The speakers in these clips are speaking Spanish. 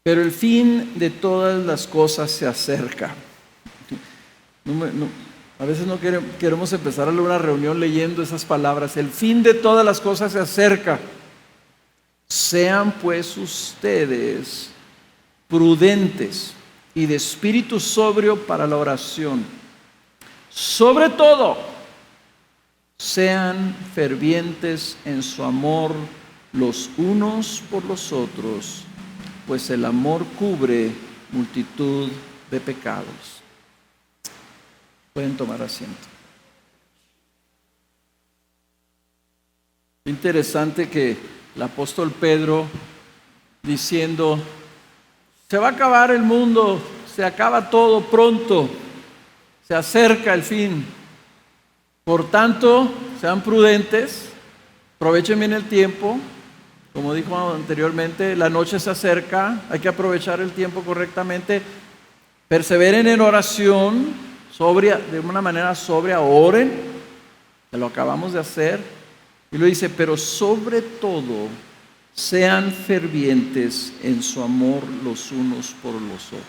pero el fin de todas las cosas se acerca. A veces no queremos empezar una reunión leyendo esas palabras. El fin de todas las cosas se acerca. Sean pues ustedes prudentes y de espíritu sobrio para la oración. Sobre todo, sean fervientes en su amor los unos por los otros, pues el amor cubre multitud de pecados. Pueden tomar asiento. Interesante que el apóstol Pedro, diciendo, se va a acabar el mundo, se acaba todo pronto, se acerca el fin. Por tanto, sean prudentes, aprovechen bien el tiempo. Como dijo anteriormente, la noche se acerca, hay que aprovechar el tiempo correctamente. Perseveren en oración, de una manera sobria, oren, que lo acabamos de hacer. Y lo dice, pero sobre todo, sean fervientes en su amor los unos por los otros.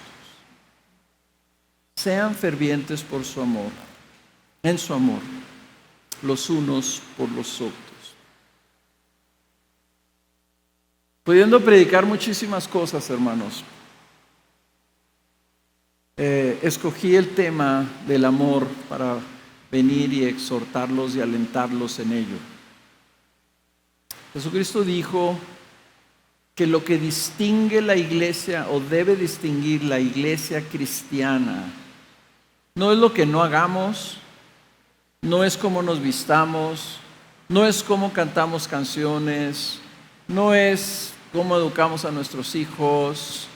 Sean fervientes por su amor, en su amor, los unos por los otros. Pudiendo predicar muchísimas cosas, hermanos, escogí el tema del amor para venir y exhortarlos y alentarlos en ello. Jesucristo dijo que lo que distingue la iglesia o debe distinguir la iglesia cristiana no es lo que no hagamos, no es cómo nos vistamos, no es cómo cantamos canciones, no es cómo educamos a nuestros hijos.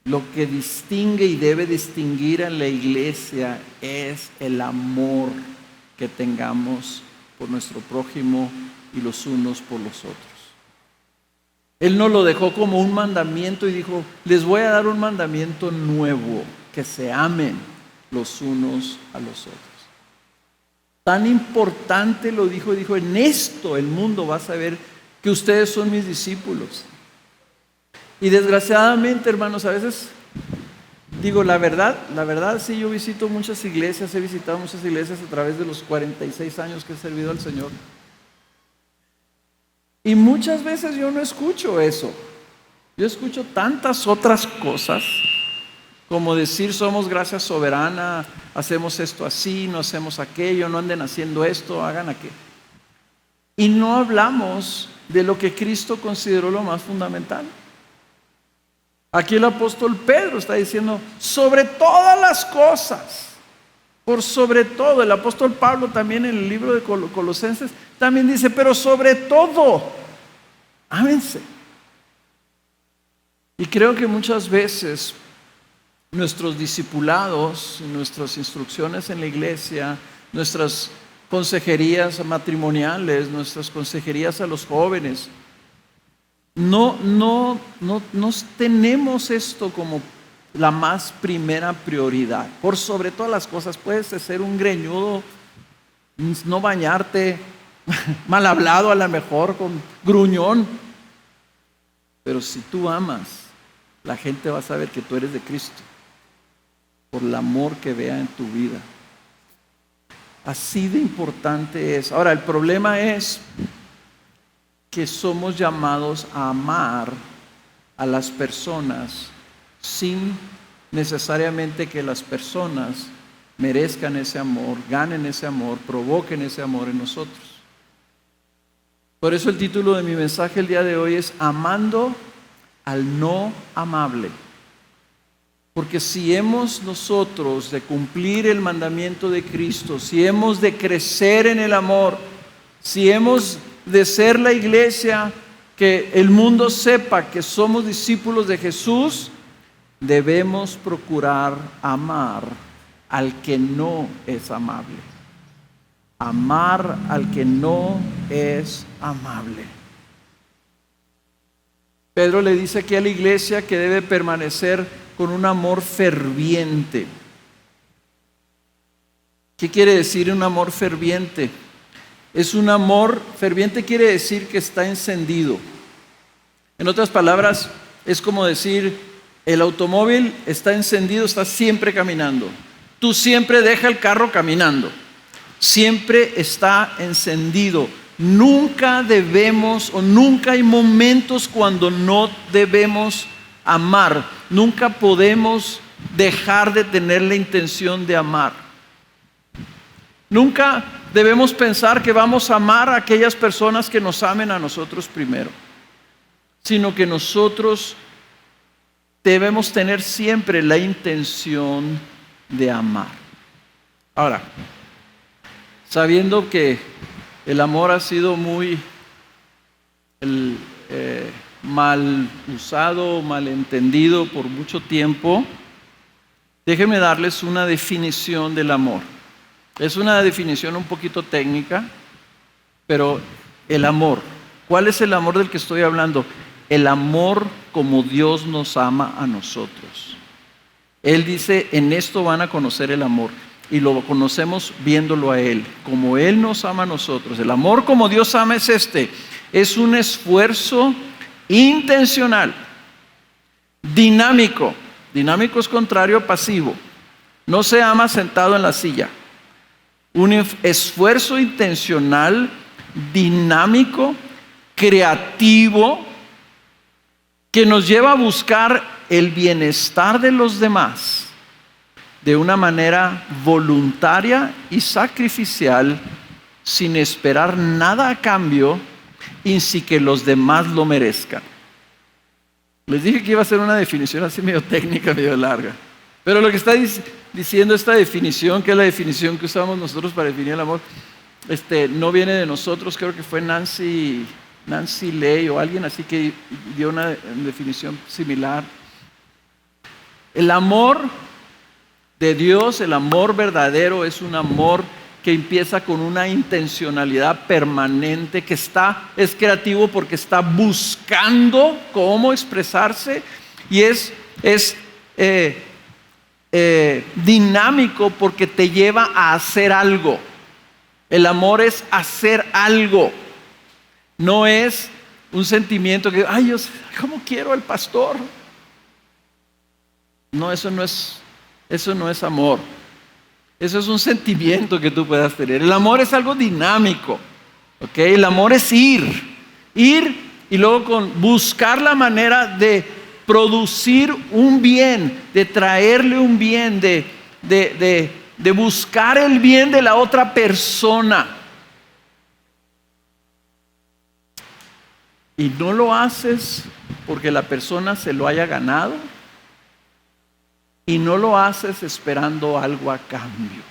Lo que distingue y debe distinguir a la iglesia es el amor que tengamos por nuestro prójimo y los unos por los otros. Él no lo dejó como un mandamiento y dijo, les voy a dar un mandamiento nuevo, que se amen los unos a los otros. Tan importante lo dijo, en esto el mundo va a saber que ustedes son mis discípulos. Y desgraciadamente, hermanos, a veces digo la verdad, sí, yo visito muchas iglesias, he visitado muchas iglesias a través de los 46 años que he servido al Señor. Y muchas veces yo no escucho eso. Yo escucho tantas otras cosas, como decir somos gracia soberana, hacemos esto así, no hacemos aquello, no anden haciendo esto, hagan aquello. Y no hablamos de lo que Cristo consideró lo más fundamental. Aquí el apóstol Pedro está diciendo, sobre todas las cosas, por sobre todo. El apóstol Pablo también en el libro de Colosenses también dice, pero sobre todo, ámense. Y creo que muchas veces nuestros discipulados, nuestras instrucciones en la iglesia, nuestras consejerías matrimoniales, nuestras consejerías a los jóvenes, no tenemos esto como la más primera prioridad. Por sobre todas las cosas, puedes ser un greñudo, no bañarte, mal hablado a lo mejor, con gruñón, pero si tú amas, la gente va a saber que tú eres de Cristo por el amor que vea en tu vida. Así de importante es. Ahora, el problema es que somos llamados a amar a las personas sin necesariamente que las personas merezcan ese amor, ganen ese amor, provoquen ese amor en nosotros. Por eso el título de mi mensaje el día de hoy es Amando al no amable. Porque si hemos nosotros de cumplir el mandamiento de Cristo, si hemos de crecer en el amor, si hemos de ser la iglesia que el mundo sepa que somos discípulos de Jesús, debemos procurar amar al que no es amable. Amar al que no es amable. Pedro le dice aquí a la iglesia que debe permanecer con un amor ferviente. ¿Qué quiere decir un amor ferviente? Es un amor ferviente, quiere decir que está encendido. En otras palabras, es como decir, el automóvil está encendido, está siempre caminando. Tú siempre deja el carro caminando. Siempre está encendido. Nunca debemos o nunca hay momentos cuando no debemos amar. Nunca podemos dejar de tener la intención de amar. Nunca debemos pensar que vamos a amar a aquellas personas que nos amen a nosotros primero, sino que nosotros debemos tener siempre la intención de amar. Ahora, sabiendo que el amor ha sido muy mal usado, mal entendido por mucho tiempo, déjenme darles una definición del amor. Es una definición un poquito técnica, pero el amor. ¿Cuál es el amor del que estoy hablando? El amor como Dios nos ama a nosotros. Él dice, en esto van a conocer el amor. Y lo conocemos viéndolo a Él, como Él nos ama a nosotros. El amor como Dios ama es es un esfuerzo intencional, dinámico. Dinámico es contrario a pasivo. No se ama sentado en la silla. Un esfuerzo intencional, dinámico, creativo, que nos lleva a buscar el bienestar de los demás de una manera voluntaria y sacrificial, sin esperar nada a cambio y sin que los demás lo merezcan. Les dije que iba a ser una definición así medio técnica, medio larga. Pero lo que está diciendo esta definición, que es la definición que usamos nosotros para definir el amor, no viene de nosotros. Creo que fue Nancy Ley o alguien así que dio una definición similar. El amor de Dios, el amor verdadero, es un amor que empieza con una intencionalidad permanente, que es creativo porque está buscando cómo expresarse, y es dinámico porque te lleva a hacer algo. El amor es hacer algo. No es un sentimiento que, ay, yo cómo quiero al pastor. No, eso no es amor. Eso es un sentimiento que tú puedas tener. El amor es algo dinámico, ¿ok? El amor es ir y luego buscar la manera de producir un bien, de traerle un bien, de buscar el bien de la otra persona. Y no lo haces porque la persona se lo haya ganado, y no lo haces esperando algo a cambio.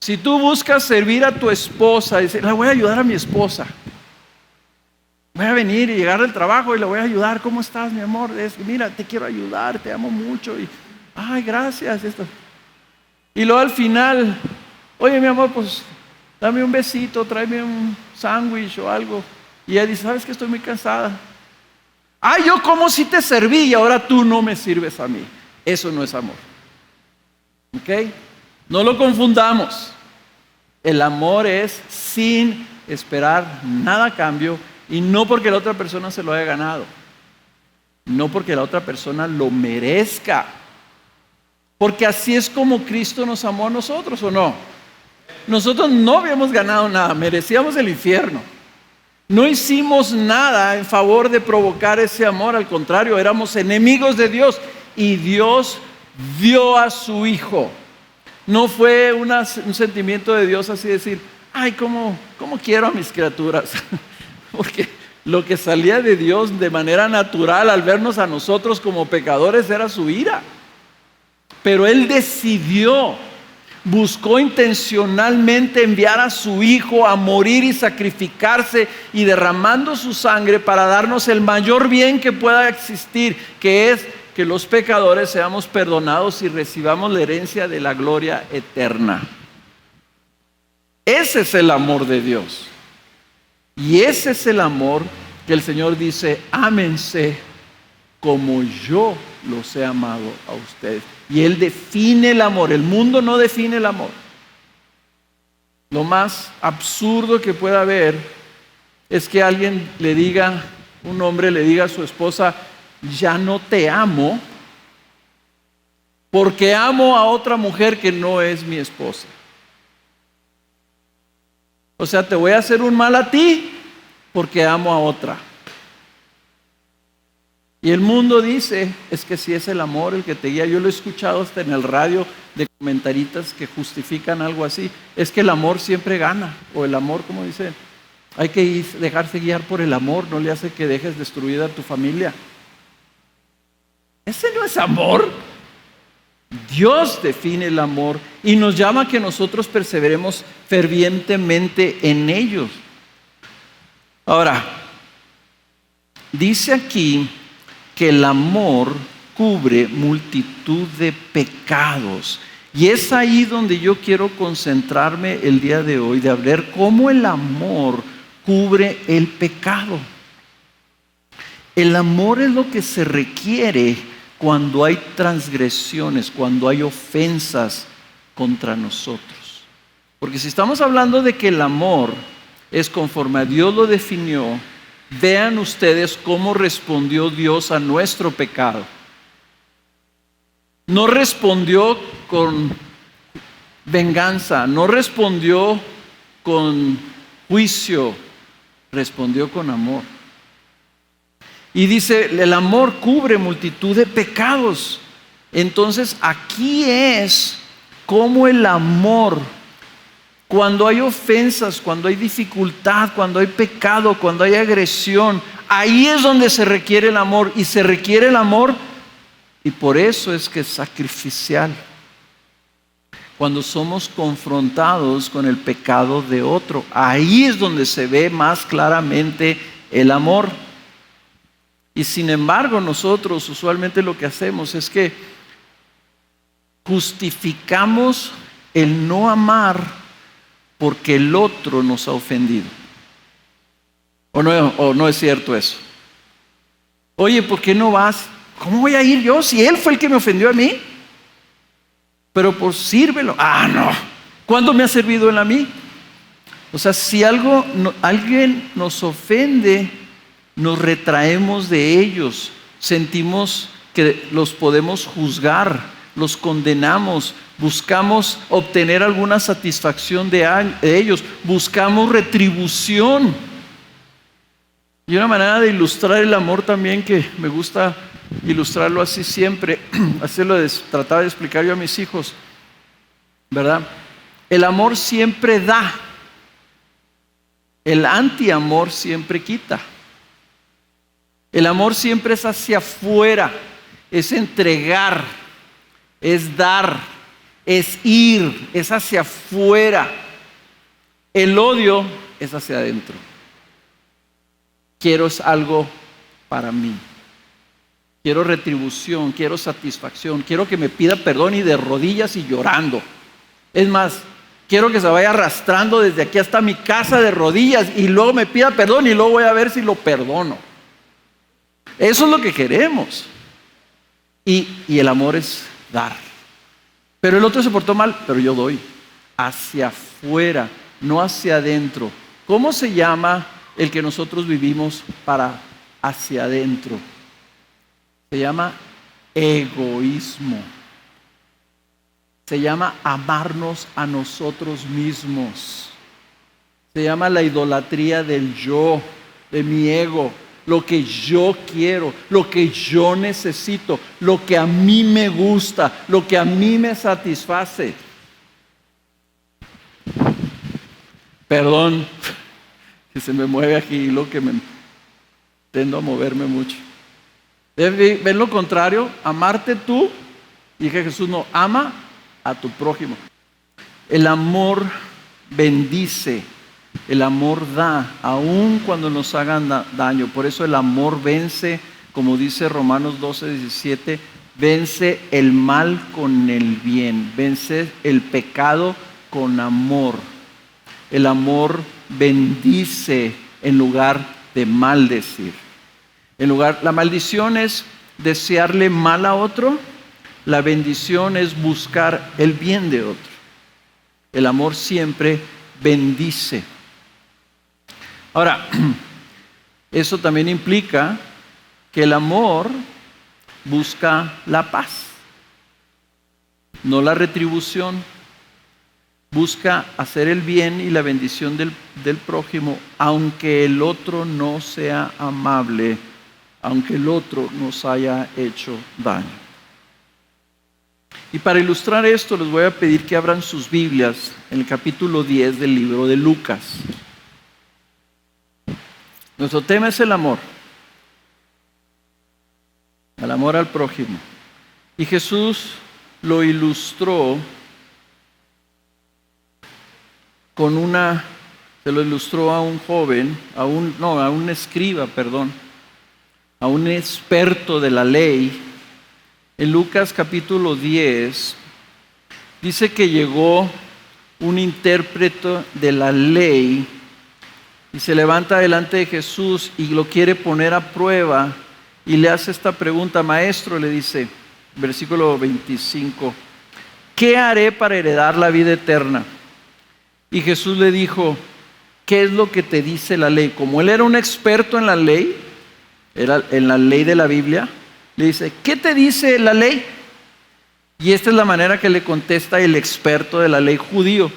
Si tú buscas servir a tu esposa y dices, la voy a ayudar a mi esposa, voy a venir y llegar del trabajo y la voy a ayudar, ¿cómo estás, mi amor? Mira, te quiero ayudar, te amo mucho, y ay, gracias. Y luego al final, oye, mi amor, pues dame un besito, tráeme un sándwich o algo. Y ella dice, ¿sabes que estoy muy cansada? Ay, yo como si te serví y ahora tú no me sirves a mí. Eso no es amor. ¿Ok? No lo confundamos. El amor es sin esperar nada a cambio, y no porque la otra persona se lo haya ganado. No porque la otra persona lo merezca. Porque así es como Cristo nos amó a nosotros, ¿o no? Nosotros no habíamos ganado nada, merecíamos el infierno. No hicimos nada en favor de provocar ese amor, al contrario, éramos enemigos de Dios, y Dios dio a su Hijo. No fue un sentimiento de Dios así decir, ay, ¿cómo quiero a mis criaturas? Porque lo que salía de Dios de manera natural al vernos a nosotros como pecadores era su ira. Pero Él buscó intencionalmente enviar a su Hijo a morir y sacrificarse, y derramando su sangre para darnos el mayor bien que pueda existir, que es que los pecadores seamos perdonados y recibamos la herencia de la gloria eterna. Ese es el amor de Dios. Y ese es el amor que el Señor dice, ámense como yo los he amado a ustedes. Y Él define el amor. El mundo no define el amor. Lo más absurdo que pueda haber es que alguien le diga un hombre le diga a su esposa, ya no te amo, porque amo a otra mujer que no es mi esposa. O sea, te voy a hacer un mal a ti porque amo a otra. Y el mundo dice, es que si es el amor el que te guía. Yo lo he escuchado hasta en el radio de comentaristas que justifican algo así. Es que el amor siempre gana. O el amor, como dicen, hay que dejarse guiar por el amor. No le hace que dejes destruida a tu familia. Ese no es amor. Dios define el amor y nos llama a que nosotros perseveremos fervientemente en ellos. Ahora, dice aquí que el amor cubre multitud de pecados. Y es ahí donde yo quiero concentrarme el día de hoy, de ver cómo el amor cubre el pecado. El amor es lo que se requiere cuando hay transgresiones, cuando hay ofensas contra nosotros. Porque si estamos hablando de que el amor es conforme a Dios lo definió, vean ustedes cómo respondió Dios a nuestro pecado. No respondió con venganza, no respondió con juicio, respondió con amor. Y dice, el amor cubre multitud de pecados. Entonces aquí es como el amor, cuando hay ofensas, cuando hay dificultad, cuando hay pecado, cuando hay agresión, ahí es donde se requiere el amor. Y se requiere el amor, y por eso es que es sacrificial. Cuando somos confrontados con el pecado de otro, ahí es donde se ve más claramente el amor. Y sin embargo, nosotros usualmente lo que hacemos es que justificamos el no amar porque el otro nos ha ofendido. ¿O no es cierto eso? Oye, ¿por qué no vas? ¿Cómo voy a ir yo si él fue el que me ofendió a mí? Pero pues sírvelo. Ah, no. ¿Cuándo me ha servido él a mí? O sea, si alguien nos ofende, nos retraemos de ellos, sentimos que los podemos juzgar, los condenamos, buscamos obtener alguna satisfacción de ellos, buscamos retribución. Y una manera de ilustrar el amor también, que me gusta ilustrarlo así siempre, trataba de explicar yo a mis hijos, ¿verdad? El amor siempre da, el antiamor siempre quita. El amor siempre es hacia afuera, es entregar, es dar, es ir, es hacia afuera. El odio es hacia adentro. Quiero algo para mí. Quiero retribución, quiero satisfacción, quiero que me pida perdón y de rodillas y llorando. Es más, quiero que se vaya arrastrando desde aquí hasta mi casa de rodillas y luego me pida perdón y luego voy a ver si lo perdono. Eso es lo que queremos. Y el amor es dar. Pero el otro se portó mal, pero yo doy. Hacia afuera, no hacia adentro. ¿Cómo se llama el que nosotros vivimos para hacia adentro? Se llama egoísmo. Se llama amarnos a nosotros mismos. Se llama la idolatría del yo, de mi ego. Lo que yo quiero, lo que yo necesito, lo que a mí me gusta, lo que a mí me satisface. Perdón, que se me mueve aquí lo que me tendo a moverme mucho. ¿Ven lo contrario? Amarte tú, y que Jesús no ama a tu prójimo. El amor bendice. El amor da, aun cuando nos hagan daño. Por eso el amor vence, como dice Romanos 12:17, vence el mal con el bien, vence el pecado con amor. El amor bendice en lugar de maldecir. La maldición es desearle mal a otro, la bendición es buscar el bien de otro. El amor siempre bendice. Ahora, Eso también implica que el amor busca la paz, no la retribución. Busca hacer el bien y la bendición del prójimo, aunque el otro no sea amable, aunque el otro nos haya hecho daño. Y para ilustrar esto, les voy a pedir que abran sus Biblias en el capítulo 10 del libro de Lucas. Nuestro tema es el amor al prójimo. Y Jesús lo ilustró se lo ilustró a un joven, a un escriba, a un experto de la ley. En Lucas capítulo 10 dice que llegó un intérprete de la ley y se levanta delante de Jesús y lo quiere poner a prueba y le hace esta pregunta: maestro, le dice, versículo 25, ¿qué haré para heredar la vida eterna? Y Jesús le dijo, ¿qué es lo que te dice la ley? Como él era un experto en la ley, era en la ley de la Biblia, le dice, ¿qué te dice la ley? Y esta es la manera que le contesta el experto de la ley judío.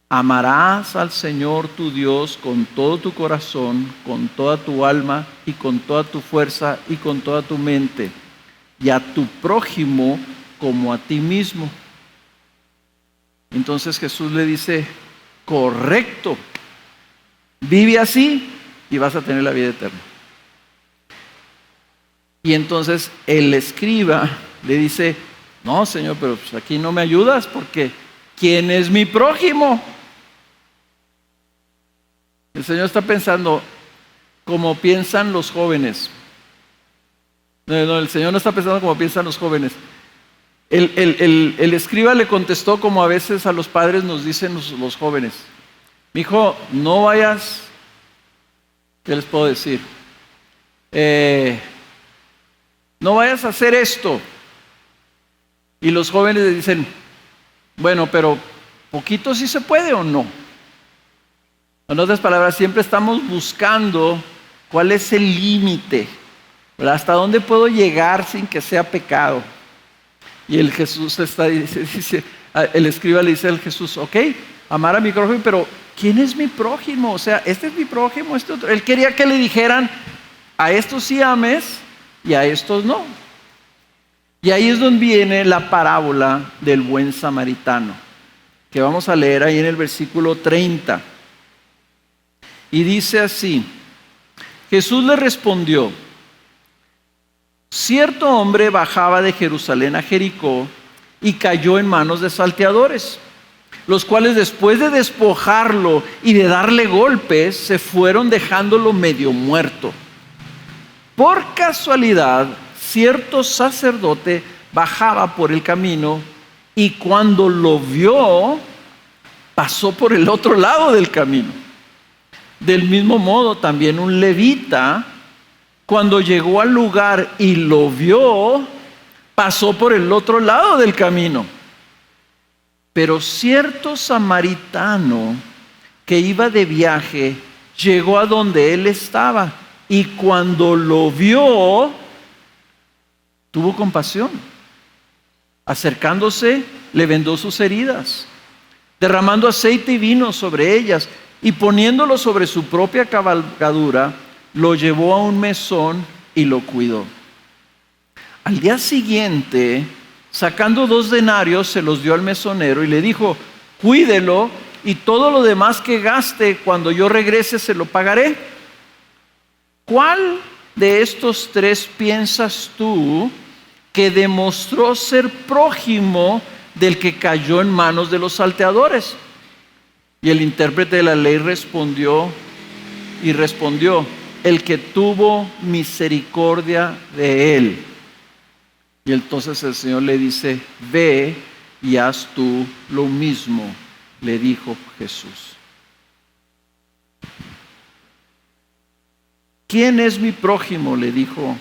Amarás al Señor tu Dios con todo tu corazón, con toda tu alma y con toda tu fuerza y con toda tu mente, y a tu prójimo como a ti mismo. Entonces Jesús le dice, correcto, vive así y vas a tener la vida eterna. Y entonces el escriba le dice, no, Señor, pero pues aquí no me ayudas porque ¿quién es mi prójimo? El Señor está pensando como piensan los jóvenes. No, el Señor no está pensando como piensan los jóvenes. El escriba le contestó como a veces a los padres nos dicen los jóvenes: mijo, no vayas, ¿qué les puedo decir? No vayas a hacer esto. Y los jóvenes le dicen, bueno, pero poquito sí se puede o no. En otras palabras, siempre estamos buscando cuál es el límite, ¿verdad? ¿Hasta dónde puedo llegar sin que sea pecado? Y el escriba le dice al Jesús, ok, amar a mi prójimo, pero ¿quién es mi prójimo? O sea, este es mi prójimo, este otro. Él quería que le dijeran, a estos sí ames y a estos no. Y ahí es donde viene la parábola del buen samaritano, que vamos a leer ahí en el versículo 30. Y dice así, Jesús le respondió, cierto hombre bajaba de Jerusalén a Jericó y cayó en manos de salteadores, los cuales después de despojarlo y de darle golpes, se fueron dejándolo medio muerto. Por casualidad, cierto sacerdote bajaba por el camino y cuando lo vio, pasó por el otro lado del camino. Del mismo modo, también un levita, cuando llegó al lugar y lo vio, pasó por el otro lado del camino. Pero cierto samaritano que iba de viaje, llegó a donde él estaba y cuando lo vio, tuvo compasión. Acercándose, le vendó sus heridas, derramando aceite y vino sobre ellas y poniéndolo sobre su propia cabalgadura, lo llevó a un mesón y lo cuidó. Al día siguiente, sacando 2 denarios, se los dio al mesonero y le dijo, cuídelo y todo lo demás que gaste cuando yo regrese se lo pagaré. ¿Cuál de estos 3 piensas tú que demostró ser prójimo del que cayó en manos de los salteadores? Y el intérprete de la ley respondió, el que tuvo misericordia de él. Y entonces el Señor le dice, ve y haz tú lo mismo, le dijo Jesús. ¿Quién es mi prójimo?, le dijo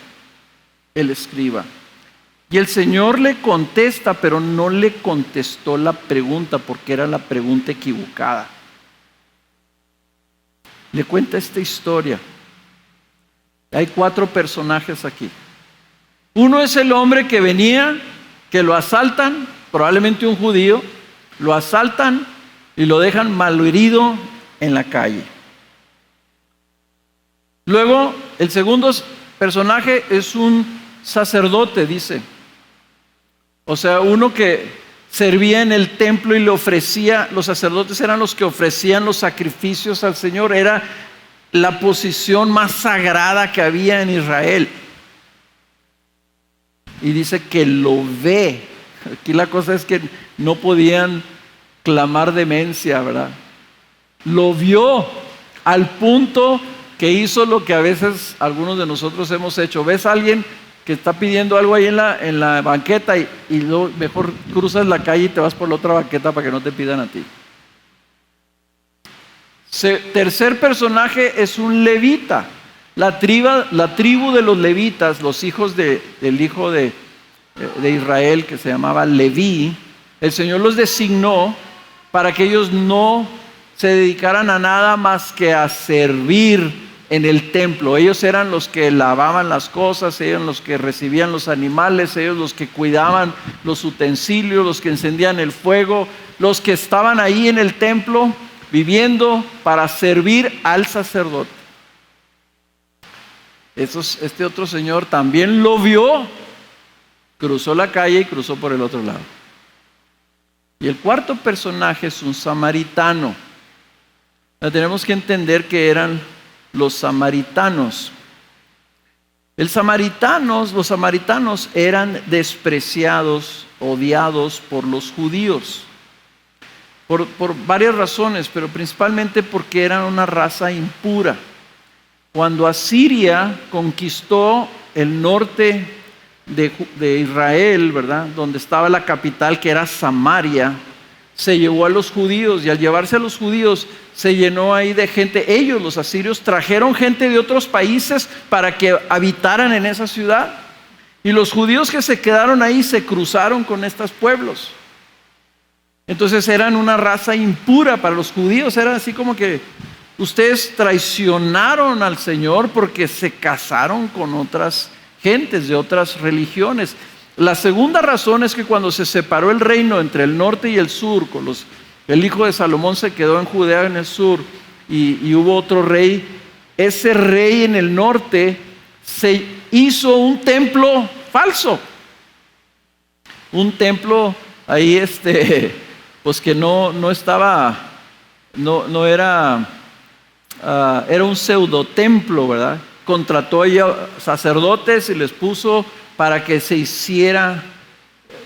el escriba. Y el Señor le contesta, pero no le contestó la pregunta porque era la pregunta equivocada. Le cuenta esta historia. Hay 4 personajes aquí. Uno es el hombre que venía, que lo asaltan, probablemente un judío, lo asaltan y lo dejan malherido en la calle. Luego, el segundo personaje es un sacerdote, dice. O sea, uno que servía en el templo y le ofrecía, los sacerdotes eran los que ofrecían los sacrificios al Señor, era la posición más sagrada que había en Israel. Y dice que lo ve. Aquí la cosa es que no podían clamar demencia, ¿verdad? Lo vio al punto que hizo lo que a veces algunos de nosotros hemos hecho. Ves a alguien que está pidiendo algo ahí en la banqueta y luego mejor cruzas la calle y te vas por la otra banqueta para que no te pidan a ti. Tercer personaje es un levita. La tribu de los levitas, los hijos del hijo de Israel, que se llamaba Leví, el Señor los designó para que ellos no se dedicaran a nada más que a servir en el templo. Ellos eran los que lavaban las cosas, ellos los que recibían los animales, ellos los que cuidaban los utensilios, los que encendían el fuego, los que estaban ahí en el templo viviendo para servir al sacerdote. Este otro señor también lo vio, cruzó la calle y cruzó por el otro lado. Y el cuarto personaje es un samaritano. Tenemos que entender que eran los samaritanos. Los samaritanos eran despreciados, odiados por los judíos. Por varias razones, pero principalmente porque eran una raza impura. Cuando Asiria conquistó el norte de Israel, ¿verdad?, donde estaba la capital, que era Samaria, se llevó a los judíos, y al llevarse a los judíos se llenó ahí de gente. Ellos, los asirios, trajeron gente de otros países para que habitaran en esa ciudad, y los judíos que se quedaron ahí se cruzaron con estos pueblos. Entonces eran una raza impura para los judíos. Era así como que ustedes traicionaron al Señor porque se casaron con otras gentes de otras religiones. La segunda razón es que cuando se separó el reino entre el norte y el sur, el hijo de Salomón se quedó en Judea en el sur, y hubo otro rey. Ese rey en el norte se hizo un templo falso, un templo ahí pues que no estaba, no era, era un pseudo templo, ¿verdad? Contrató ella sacerdotes y les puso para que se hiciera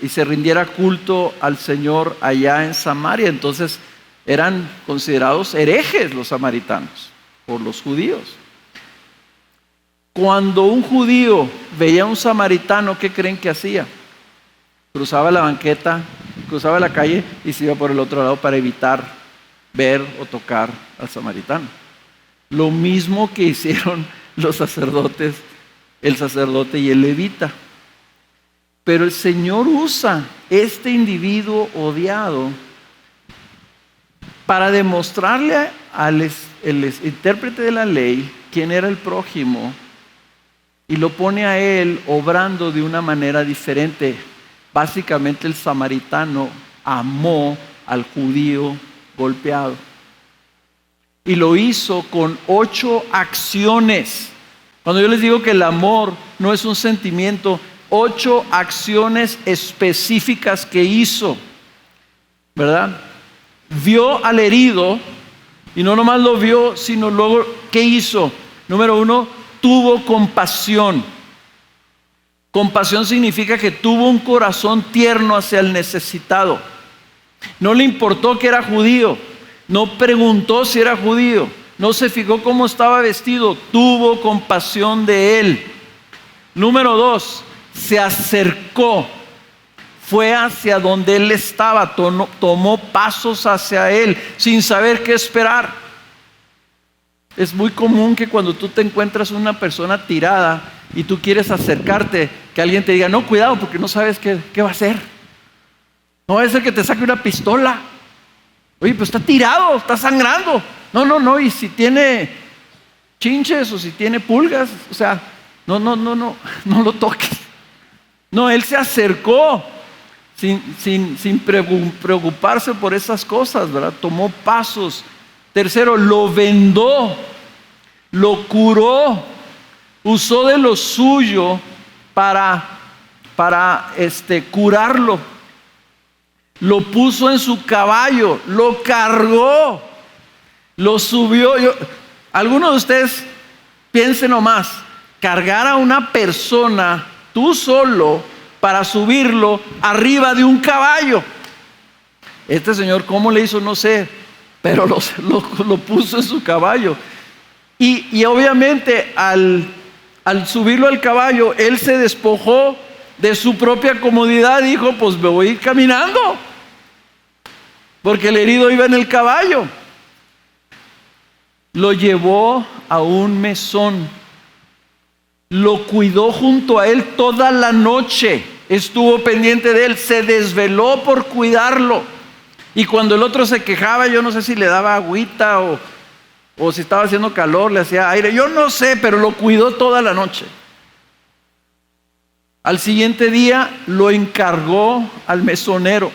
y se rindiera culto al Señor allá en Samaria. Entonces eran considerados herejes los samaritanos por los judíos. Cuando un judío veía a un samaritano, ¿qué creen que hacía? Cruzaba la banqueta, cruzaba la calle y se iba por el otro lado para evitar ver o tocar al samaritano. Lo mismo que hicieron los sacerdotes, el sacerdote y el levita. Pero el Señor usa este individuo odiado para demostrarle al intérprete de la ley quién era el prójimo, y lo pone a él obrando de una manera diferente. Básicamente el samaritano amó al judío golpeado, y lo hizo con 8 acciones. Cuando yo les digo que el amor no es un sentimiento, 8 acciones específicas que hizo, ¿verdad? Vio al herido, y no nomás lo vio, sino luego, ¿qué hizo? Número 1, tuvo compasión. Compasión significa que tuvo un corazón tierno hacia el necesitado. No le importó que era judío, no preguntó si era judío, no se fijó cómo estaba vestido, tuvo compasión de él. Número 2, se acercó, fue hacia donde él estaba, tomó pasos hacia él sin saber qué esperar. Es muy común que cuando tú te encuentras una persona tirada y tú quieres acercarte, que alguien te diga, no, cuidado, porque no sabes qué va a hacer. No va a ser que te saque una pistola. Oye, pues está tirado, está sangrando. No, y si tiene chinches o si tiene pulgas. O sea, no lo toques. No, él se acercó sin preocuparse por esas cosas, ¿verdad? Tomó pasos. Tercero, lo vendó, lo curó, usó de lo suyo para curarlo. Lo puso en su caballo, lo cargó, lo subió. Algunos de ustedes piensen nomás, cargar a una persona tú solo para subirlo arriba de un caballo. Este señor, ¿cómo le hizo? No sé, pero lo puso en su caballo. Y obviamente al subirlo al caballo, él se despojó de su propia comodidad. Dijo, pues me voy a ir caminando, porque el herido iba en el caballo. Lo llevó a un mesón, lo cuidó junto a él toda la noche, estuvo pendiente de él, se desveló por cuidarlo. Y cuando el otro se quejaba, yo no sé si le daba agüita o si estaba haciendo calor, le hacía aire, yo no sé, pero lo cuidó toda la noche. Al siguiente día lo encargó al mesonero.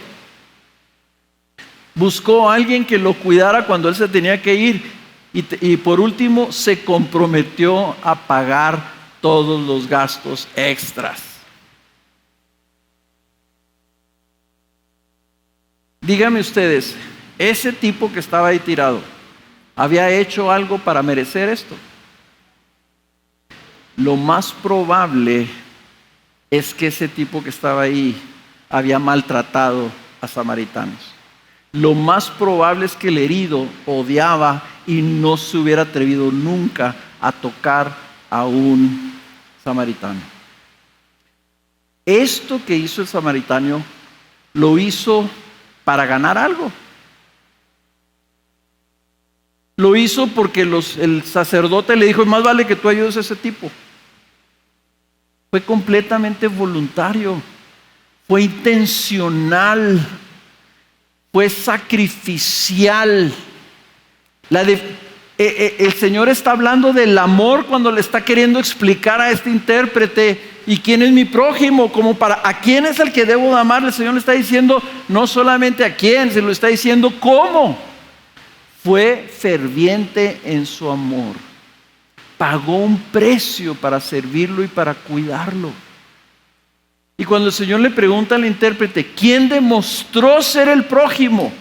Buscó a alguien que lo cuidara cuando él se tenía que ir. Y por último, se comprometió a pagar todos los gastos extras. Díganme ustedes, ese tipo que estaba ahí tirado, ¿había hecho algo para merecer esto? Lo más probable es que ese tipo que estaba ahí había maltratado a samaritanos. Lo más probable es que el herido odiaba y no se hubiera atrevido nunca a tocar a un samaritano. Esto que hizo el samaritano lo hizo para ganar algo. Lo hizo porque el sacerdote le dijo, más vale que tú ayudes a ese tipo. Fue completamente voluntario, fue intencional, fue sacrificial. El Señor está hablando del amor cuando le está queriendo explicar a este intérprete, ¿y quién es mi prójimo? Como para, ¿a quién es el que debo de amar? El Señor le está diciendo no solamente a quién, se lo está diciendo cómo. Fue ferviente en su amor. Pagó un precio para servirlo y para cuidarlo. Y cuando el Señor le pregunta al intérprete, ¿quién demostró ser el prójimo?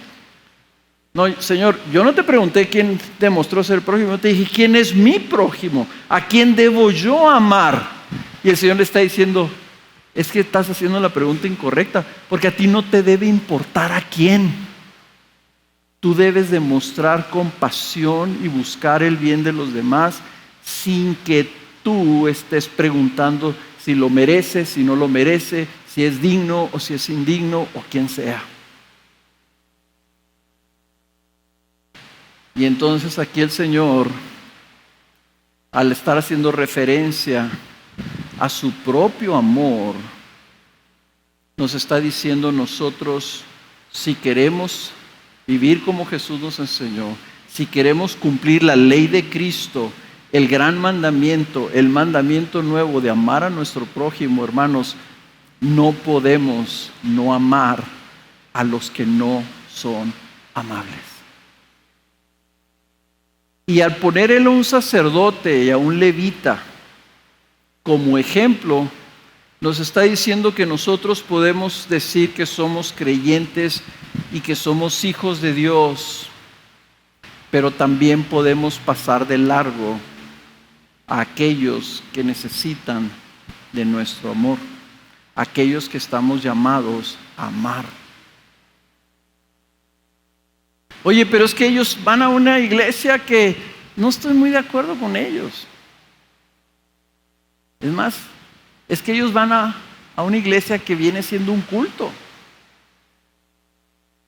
No, Señor, yo no te pregunté quién demostró ser el prójimo, yo te dije, ¿quién es mi prójimo? ¿A quién debo yo amar? Y el Señor le está diciendo, es que estás haciendo la pregunta incorrecta, porque a ti no te debe importar a quién. Tú debes demostrar compasión y buscar el bien de los demás sin que tú estés preguntando si lo merece, si no lo merece, si es digno o si es indigno o quien sea. Y entonces aquí el Señor, al estar haciendo referencia a su propio amor, nos está diciendo nosotros, si queremos vivir como Jesús nos enseñó, si queremos cumplir la ley de Cristo, el gran mandamiento, el mandamiento nuevo de amar a nuestro prójimo, hermanos, no podemos no amar a los que no son amables. Y al poner él a un sacerdote y a un levita como ejemplo, nos está diciendo que nosotros podemos decir que somos creyentes y que somos hijos de Dios, pero también podemos pasar de largo a aquellos que necesitan de nuestro amor, aquellos que estamos llamados a amar. Oye, pero es que ellos van a una iglesia que no estoy muy de acuerdo con ellos. Es más, es que ellos van a una iglesia que viene siendo un culto.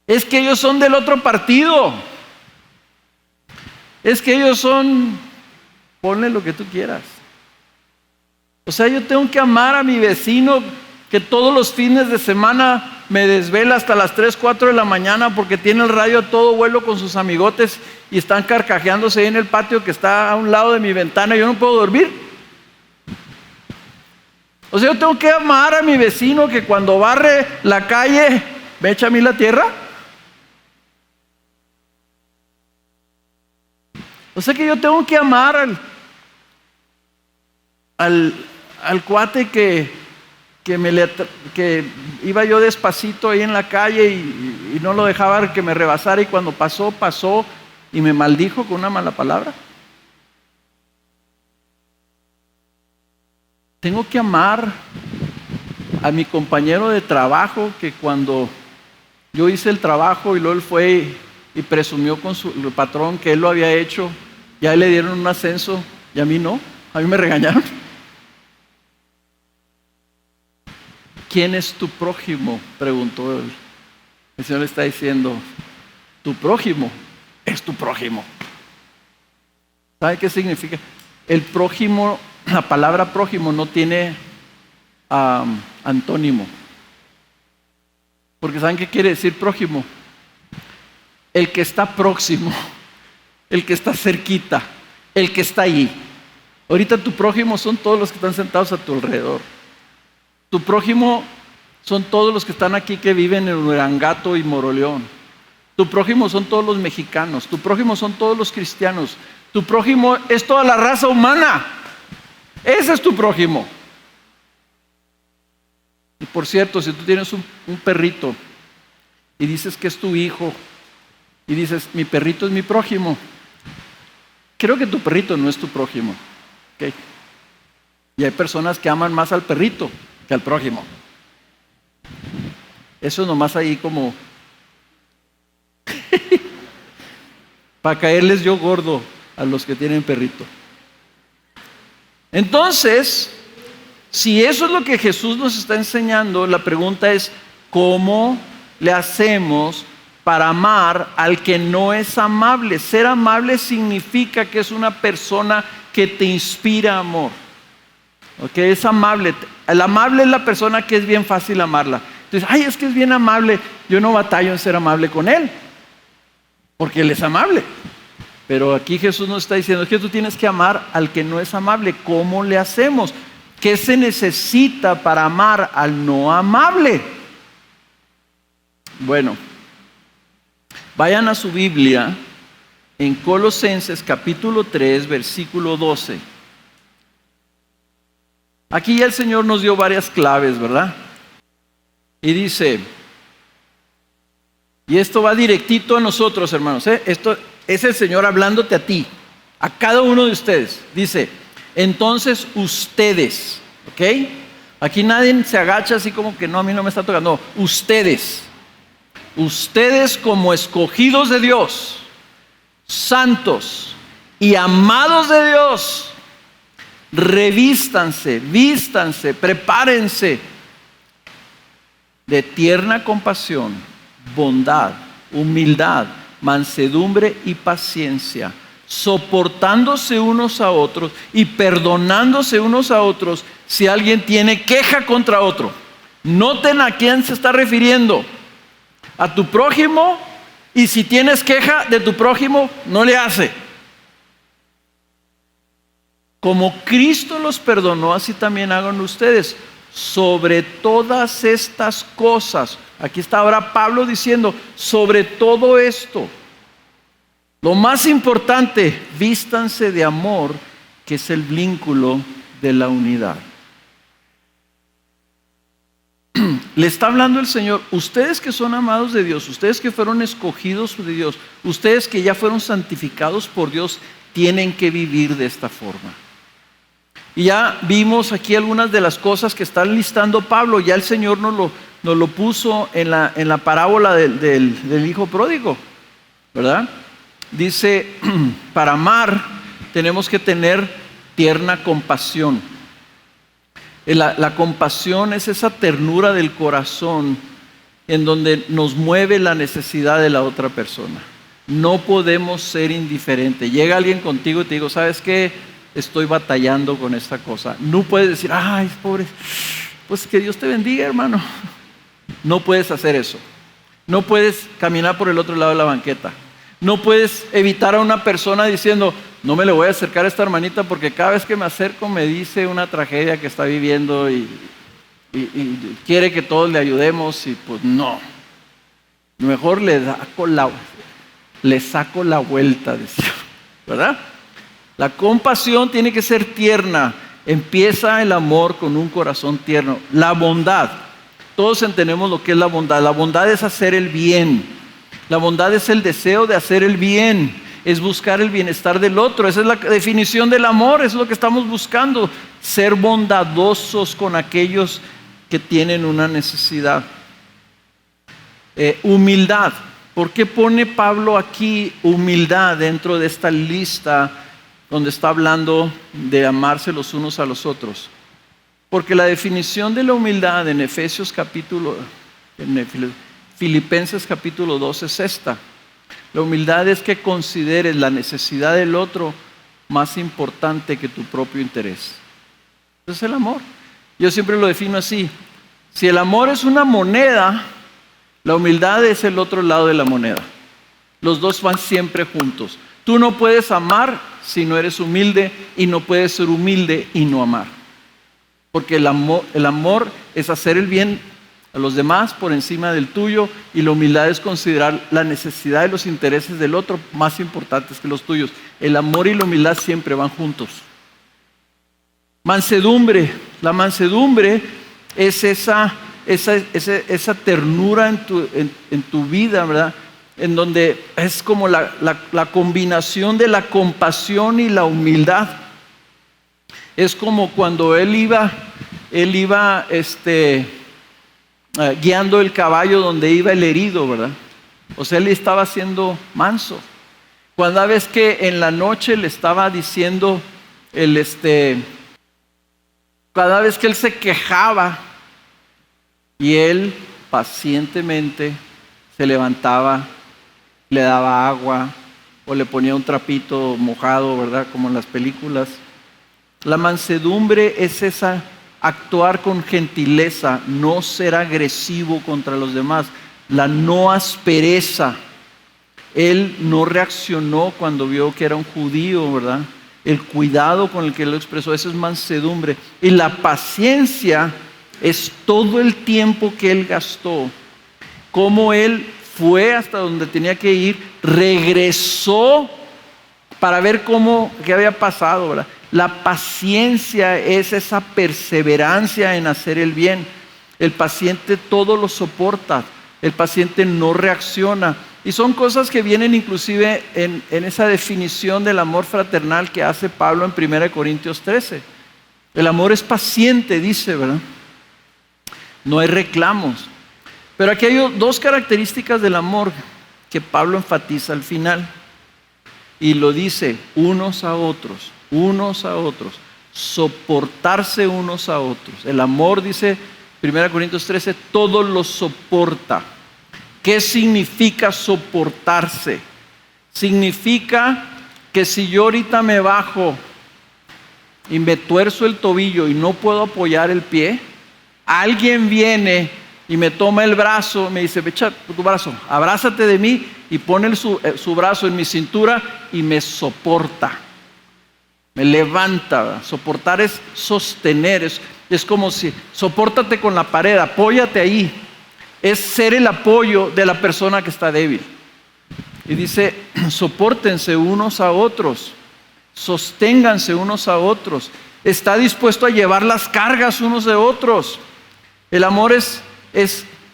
Es que ellos son del otro partido. Es que ellos son, ponle lo que tú quieras. O sea, yo tengo que amar a mi vecino que todos los fines de semana me desvela hasta las 3, 4 de la mañana porque tiene el radio a todo vuelo con sus amigotes y están carcajeándose ahí en el patio que está a un lado de mi ventana y yo no puedo dormir. O sea, yo tengo que amar a mi vecino que cuando barre la calle me echa a mí la tierra. O sea que yo tengo que amar al cuate que iba yo despacito ahí en la calle y no lo dejaba que me rebasara, y cuando pasó y me maldijo con una mala palabra. Tengo que amar a mi compañero de trabajo que cuando yo hice el trabajo y luego él fue y presumió con el patrón que él lo había hecho, ya le dieron un ascenso y a mí no, a mí me regañaron. ¿Quién es tu prójimo?, preguntó él. El Señor le está diciendo, tu prójimo es tu prójimo. ¿Sabe qué significa? El prójimo, la palabra prójimo no tiene antónimo. Porque ¿saben qué quiere decir prójimo? El que está próximo, el que está cerquita, el que está ahí. Ahorita tu prójimo son todos los que están sentados a tu alrededor. Tu prójimo son todos los que están aquí que viven en Urangato y Moroleón. Tu prójimo son todos los mexicanos. Tu prójimo son todos los cristianos. Tu prójimo es toda la raza humana. Ese es tu prójimo. Y por cierto, si tú tienes un perrito y dices que es tu hijo y dices, mi perrito es mi prójimo, creo que tu perrito no es tu prójimo. ¿Okay? Y hay personas que aman más al perrito que al prójimo. Eso es nomás ahí como para caerles yo gordo a los que tienen perrito. Entonces, si eso es lo que Jesús nos está enseñando, la pregunta es, ¿cómo le hacemos para amar al que no es amable? Ser amable significa que es una persona que te inspira amor. ¿Ok? Es amable. El amable es la persona que es bien fácil amarla. Entonces, ay, es que es bien amable. Yo no batallo en ser amable con él, porque él es amable. Pero aquí Jesús nos está diciendo, es que tú tienes que amar al que no es amable. ¿Cómo le hacemos? ¿Qué se necesita para amar al no amable? Bueno, vayan a su Biblia en Colosenses capítulo 3, versículo 12. Aquí ya el Señor nos dio varias claves, ¿verdad? Y dice, y esto va directito a nosotros, hermanos, esto es el Señor hablándote a ti, a cada uno de ustedes. Dice, entonces ustedes, ¿ok? Aquí nadie se agacha así como que no, a mí no me está tocando. No, ustedes como escogidos de Dios, santos y amados de Dios, revístanse, vístanse, prepárense de tierna compasión, bondad, humildad, mansedumbre y paciencia, soportándose unos a otros y perdonándose unos a otros si alguien tiene queja contra otro. Noten a quién se está refiriendo. A tu prójimo, y si tienes queja de tu prójimo, no le hace. Como Cristo los perdonó, así también hagan ustedes. Sobre todas estas cosas, aquí está ahora Pablo diciendo, sobre todo esto, lo más importante, vístanse de amor, que es el vínculo de la unidad. Le está hablando el Señor, ustedes que son amados de Dios, ustedes que fueron escogidos de Dios, ustedes que ya fueron santificados por Dios, tienen que vivir de esta forma. Y ya vimos aquí algunas de las cosas que está listando Pablo. Ya el Señor nos lo puso en la parábola del hijo pródigo, ¿verdad? Dice, para amar tenemos que tener tierna compasión. La compasión es esa ternura del corazón en donde nos mueve la necesidad de la otra persona. No podemos ser indiferentes. Llega alguien contigo y te digo, ¿sabes qué? Estoy batallando con esta cosa. No puedes decir, ay, pobre, pues que Dios te bendiga, hermano. No puedes hacer eso. No puedes caminar por el otro lado de la banqueta. No puedes evitar a una persona diciendo, no me le voy a acercar a esta hermanita porque cada vez que me acerco me dice una tragedia que está viviendo y quiere que todos le ayudemos, y pues no. Mejor le saco la vuelta, decía, ¿verdad? La compasión tiene que ser tierna. Empieza el amor con un corazón tierno. La bondad. Todos entendemos lo que es la bondad. La bondad es hacer el bien. La bondad es el deseo de hacer el bien. Es buscar el bienestar del otro. Esa es la definición del amor. Es lo que estamos buscando. Ser bondadosos con aquellos que tienen una necesidad. Humildad. ¿Por qué pone Pablo aquí humildad dentro de esta lista donde está hablando de amarse los unos a los otros? Porque la definición de la humildad en Filipenses capítulo 2 es esta. La humildad es que consideres la necesidad del otro más importante que tu propio interés. Eso es el amor. Yo siempre lo defino así. Si el amor es una moneda, la humildad es el otro lado de la moneda. Los dos van siempre juntos. Tú no puedes amar si no eres humilde, y no puedes ser humilde y no amar. Porque el amor es hacer el bien a los demás por encima del tuyo, y la humildad es considerar la necesidad y los intereses del otro más importantes que los tuyos. El amor y la humildad siempre van juntos. Mansedumbre. La mansedumbre es esa ternura en tu vida, ¿verdad? En donde es como la combinación de la compasión y la humildad. Es como cuando él iba guiando el caballo donde iba el herido, ¿verdad? O sea, él estaba siendo manso. Cada vez que en la noche le estaba diciendo, cada vez que él se quejaba, y él pacientemente se levantaba, le daba agua o le ponía un trapito mojado, ¿verdad? Como en las películas. La mansedumbre es esa actuar con gentileza, no ser agresivo contra los demás. La no aspereza. Él no reaccionó cuando vio que era un judío, ¿verdad? El cuidado con el que lo expresó, eso es mansedumbre. Y la paciencia es todo el tiempo que él gastó, cómo él fue hasta donde tenía que ir, regresó para ver qué había pasado, ¿verdad? La paciencia es esa perseverancia en hacer el bien. El paciente todo lo soporta, el paciente no reacciona. Y son cosas que vienen inclusive en esa definición del amor fraternal que hace Pablo en 1 Corintios 13. El amor es paciente, dice, ¿verdad? No hay reclamos. Pero aquí hay dos características del amor que Pablo enfatiza al final. Y lo dice, unos a otros, soportarse unos a otros. El amor, dice 1 Corintios 13, todo lo soporta. ¿Qué significa soportarse? Significa que si yo ahorita me bajo y me tuerzo el tobillo y no puedo apoyar el pie, alguien viene y me toma el brazo, me dice, echa tu brazo, abrázate de mí, y pone su brazo en mi cintura y me soporta, me levanta, ¿verdad? Soportar es sostener, es como si, sopórtate con la pared, apóyate ahí, es ser el apoyo de la persona que está débil. Y dice, sopórtense unos a otros, sosténganse unos a otros, está dispuesto a llevar las cargas unos de otros. El amor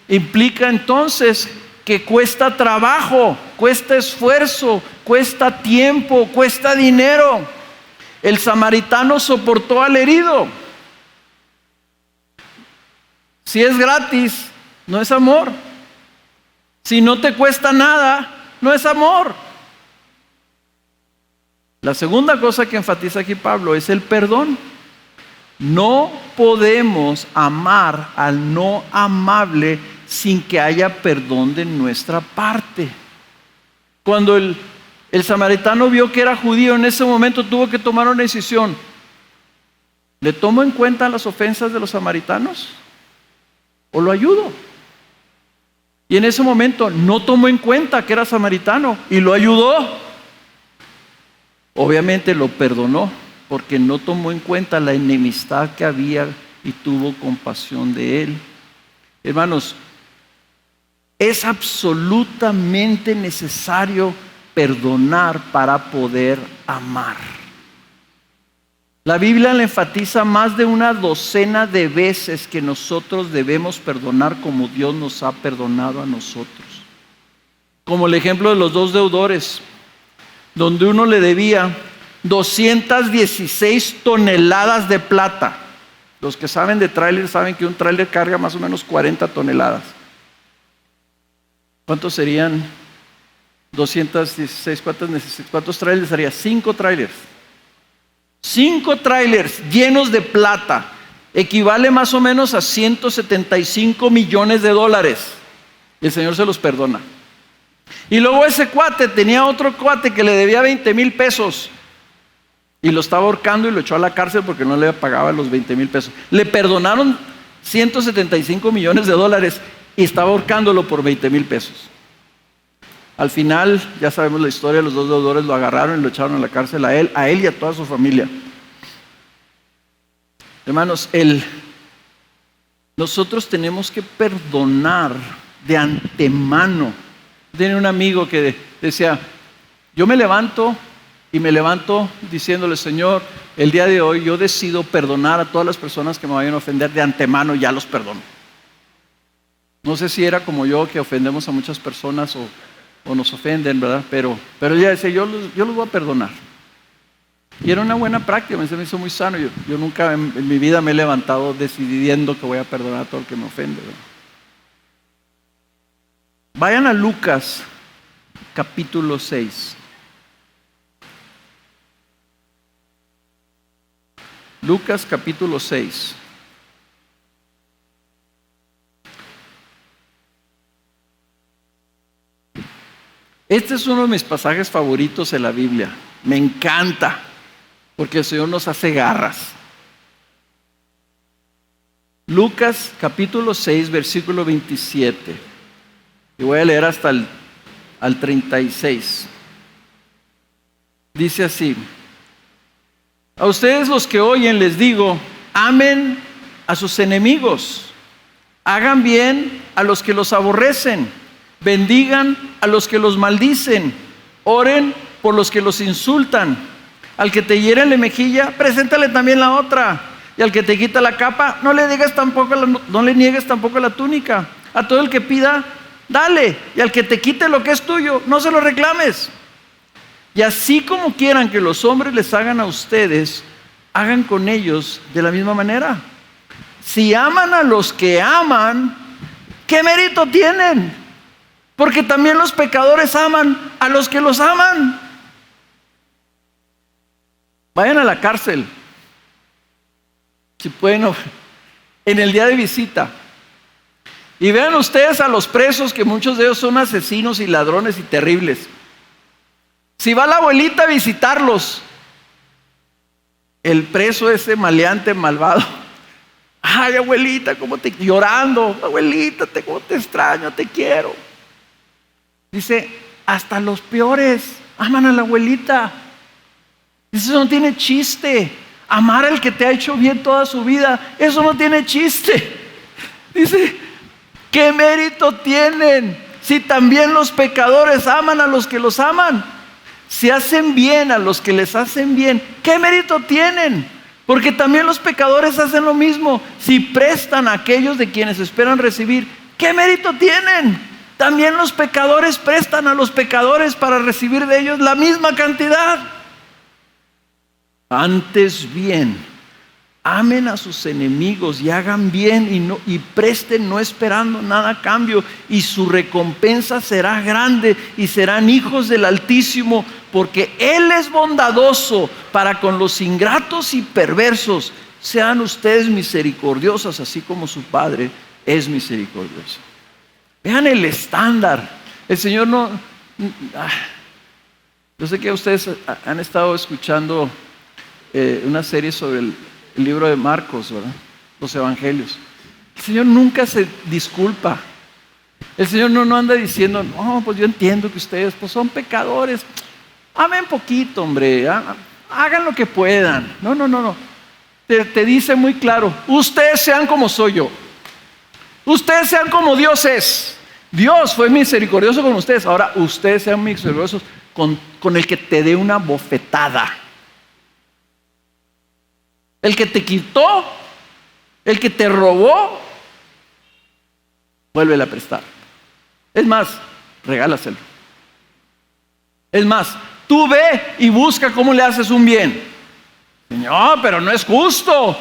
implica entonces que cuesta trabajo, cuesta esfuerzo, cuesta tiempo, cuesta dinero. El samaritano soportó al herido. Si es gratis, no es amor. Si no te cuesta nada, no es amor. La segunda cosa que enfatiza aquí Pablo es el perdón. No podemos amar al no amable sin que haya perdón de nuestra parte. Cuando el samaritano vio que era judío, en ese momento tuvo que tomar una decisión. ¿Le tomo en cuenta las ofensas de los samaritanos o lo ayudo. Y en ese momento no tomó en cuenta que era samaritano y lo ayudó. Obviamente lo perdonó porque no tomó en cuenta la enemistad que había y tuvo compasión de él. Hermanos, es absolutamente necesario perdonar para poder amar. La Biblia le enfatiza más de una docena de veces que nosotros debemos perdonar como Dios nos ha perdonado a nosotros. Como el ejemplo de los dos deudores, donde uno le debía 216 toneladas de plata. Los que saben de tráiler saben que un tráiler carga más o menos 40 toneladas. ¿Cuántos serían 216? ¿Cuántos trailers haría? 5 trailers. 5 trailers llenos de plata. Equivale más o menos a 175 millones de dólares. Y el Señor se los perdona. Y luego ese cuate tenía otro cuate que le debía 20,000 pesos. Y lo estaba ahorcando y lo echó a la cárcel porque no le pagaba los 20,000 pesos. Le perdonaron 175 millones de dólares y estaba ahorcándolo por 20,000 pesos. Al final, ya sabemos la historia, los dos deudores lo agarraron y lo echaron a la cárcel a él y a toda su familia. Hermanos, nosotros tenemos que perdonar de antemano. Tenía un amigo que decía, yo me levanto diciéndole, Señor, el día de hoy yo decido perdonar a todas las personas que me vayan a ofender de antemano, ya los perdono. No sé si era como yo, que ofendemos a muchas personas o nos ofenden, ¿verdad? Pero ella decía, yo los voy a perdonar. Y era una buena práctica, se me hizo muy sano. Yo nunca en mi vida me he levantado decidiendo que voy a perdonar a todo el que me ofende, ¿verdad? Vayan a Lucas capítulo 6. Lucas capítulo 6. Este es uno de mis pasajes favoritos en la Biblia. Me encanta, porque el Señor nos hace garras. Lucas capítulo 6, versículo 27. Y voy a leer hasta al 36. Dice así: a ustedes los que oyen les digo, amen a sus enemigos, hagan bien a los que los aborrecen, bendigan a los que los maldicen, oren por los que los insultan. Al que te hiere en la mejilla, preséntale también la otra. Y al que te quita la capa, no le niegues tampoco la túnica. A todo el que pida, dale. Y al que te quite lo que es tuyo, no se lo reclames. Y así como quieran que los hombres les hagan a ustedes, hagan con ellos de la misma manera. Si aman a los que aman, ¿qué mérito tienen? Porque también los pecadores aman a los que los aman. Vayan a la cárcel, si pueden, en el día de visita, y vean ustedes a los presos, que muchos de ellos son asesinos y ladrones y terribles. Si va la abuelita a visitarlos, el preso ese maleante, malvado, ay abuelita, llorando, abuelita, cómo te extraño, te quiero. Dice, hasta los peores aman a la abuelita. Dice, eso no tiene chiste. Amar al que te ha hecho bien toda su vida, eso no tiene chiste. Dice, ¿qué mérito tienen si también los pecadores aman a los que los aman? Si hacen bien a los que les hacen bien, ¿qué mérito tienen? Porque también los pecadores hacen lo mismo. Si prestan a aquellos de quienes esperan recibir, ¿qué mérito tienen? También los pecadores prestan a los pecadores para recibir de ellos la misma cantidad. Antes bien, amen a sus enemigos y hagan bien y presten no esperando nada a cambio, y su recompensa será grande y serán hijos del Altísimo, porque Él es bondadoso para con los ingratos y perversos. Sean ustedes misericordiosos, así como su Padre es misericordioso. Vean el estándar. El Señor yo sé que ustedes han estado escuchando una serie sobre el libro de Marcos, ¿verdad? Los evangelios. El Señor nunca se disculpa. El Señor no anda diciendo, no, pues yo entiendo que ustedes pues son pecadores. Amen poquito, hombre. Hagan lo que puedan. No. Te dice muy claro, ustedes sean como soy yo. Ustedes sean como Dios es. Dios fue misericordioso con ustedes. Ahora ustedes sean misericordiosos con el que te dé una bofetada. El que te quitó, el que te robó, vuélvele a prestar. Es más, regálaselo. Es más, tú ve y busca cómo le haces un bien. Señor, pero no es justo.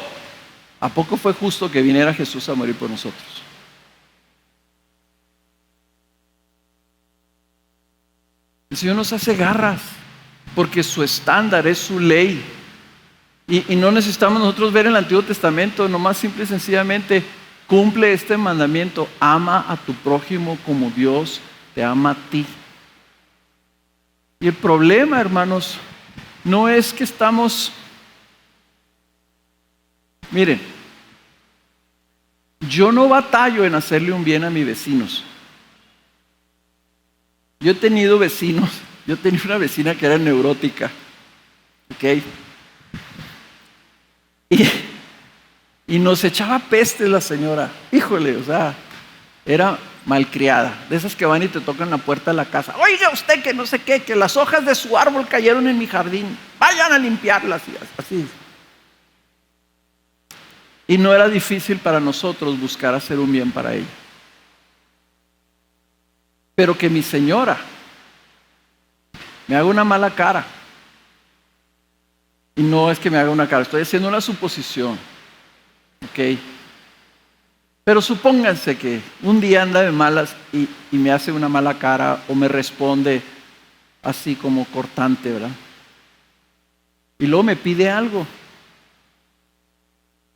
¿A poco fue justo que viniera Jesús a morir por nosotros? El Señor nos hace garras porque su estándar es su ley. Y no necesitamos nosotros ver en el Antiguo Testamento, nomás simple y sencillamente cumple este mandamiento: ama a tu prójimo como Dios te ama a ti. Y el problema, hermanos, no es que estamos... Miren, yo no batallo en hacerle un bien a mis vecinos. Yo he tenido vecinos, yo tenía una vecina que era neurótica, ¿ok? Y nos echaba peste la señora. Híjole, o sea, era malcriada. De esas que van y te tocan la puerta de la casa. Oiga usted que no sé qué, que las hojas de su árbol cayeron en mi jardín. Vayan a limpiarlas. Así. Y no era difícil para nosotros buscar hacer un bien para ella. Pero que mi señora me haga una mala cara. Y no es que me haga una cara, estoy haciendo una suposición. ¿Ok? Pero supónganse que un día anda de malas y me hace una mala cara o me responde así como cortante, ¿verdad? Y luego me pide algo.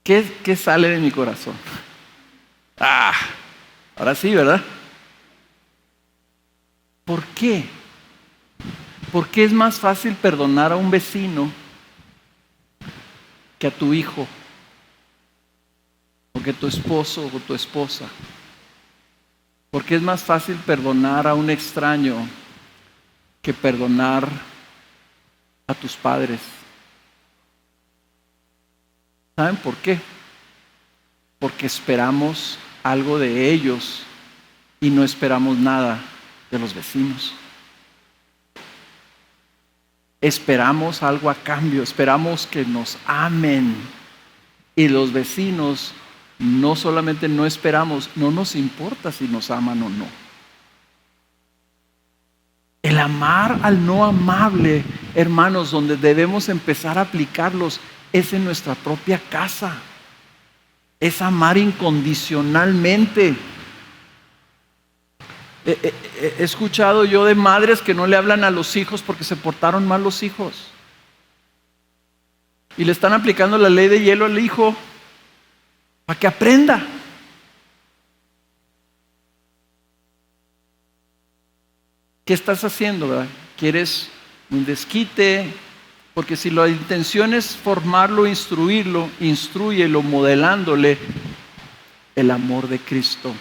¿Qué sale de mi corazón? Ahora sí, ¿verdad? ¿Por qué? Porque es más fácil perdonar a un vecino que a tu hijo, o que tu esposo o tu esposa. Porque es más fácil perdonar a un extraño que perdonar a tus padres. ¿Saben por qué? Porque esperamos algo de ellos y no esperamos nada de los vecinos. Esperamos algo a cambio, esperamos que nos amen. Y los vecinos no solamente no esperamos, no nos importa si nos aman o no. El amar al no amable, hermanos, donde debemos empezar a aplicarlos es en nuestra propia casa. Es amar incondicionalmente. He escuchado yo de madres que no le hablan a los hijos porque se portaron mal los hijos. Y le están aplicando la ley de hielo al hijo para que aprenda. ¿Qué estás haciendo, verdad? ¿Quieres un desquite? Porque si la intención es formarlo, instruirlo, instrúyelo modelándole el amor de Cristo.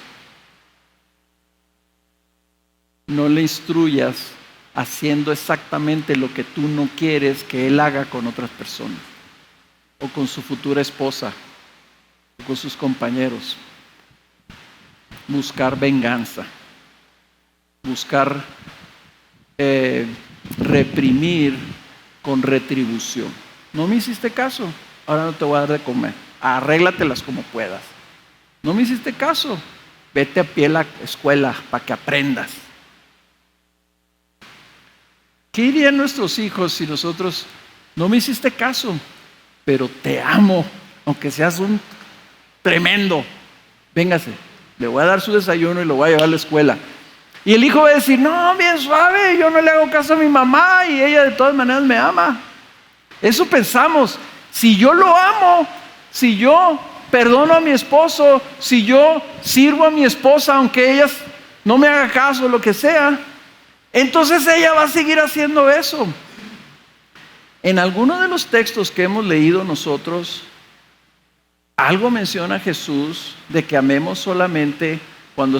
No le instruyas haciendo exactamente lo que tú no quieres que él haga con otras personas, o con su futura esposa, o con sus compañeros. Buscar venganza, buscar reprimir con retribución. No me hiciste caso, ahora no te voy a dar de comer. Arréglatelas como puedas. No me hiciste caso, vete a pie a la escuela para que aprendas. ¿Qué dirían nuestros hijos si nosotros, no me hiciste caso, pero te amo, aunque seas un tremendo? Véngase, le voy a dar su desayuno y lo voy a llevar a la escuela. Y el hijo va a decir, no, bien suave, yo no le hago caso a mi mamá y ella de todas maneras me ama. Eso pensamos. Si yo lo amo, si yo perdono a mi esposo, si yo sirvo a mi esposa aunque ella no me haga caso, lo que sea, entonces ella va a seguir haciendo eso. En algunos de los textos que hemos leído nosotros, Algo menciona Jesús de que amemos solamente cuando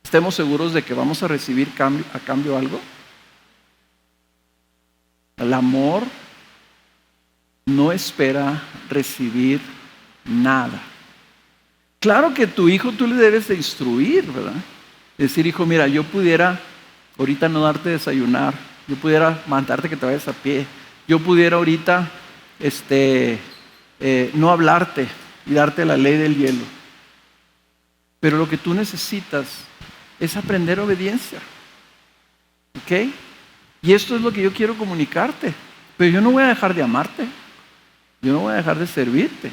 estemos seguros de que vamos a recibir a cambio algo. El amor no espera recibir nada. Claro que tu hijo tú le debes de instruir, ¿verdad? Decir, hijo, mira, yo pudiera ahorita no darte desayunar, yo pudiera mandarte que te vayas a pie, yo pudiera ahorita no hablarte y darte la ley del hielo. Pero lo que tú necesitas es aprender obediencia. ¿Ok? Y esto es lo que yo quiero comunicarte. Pero yo no voy a dejar de amarte. Yo no voy a dejar de servirte.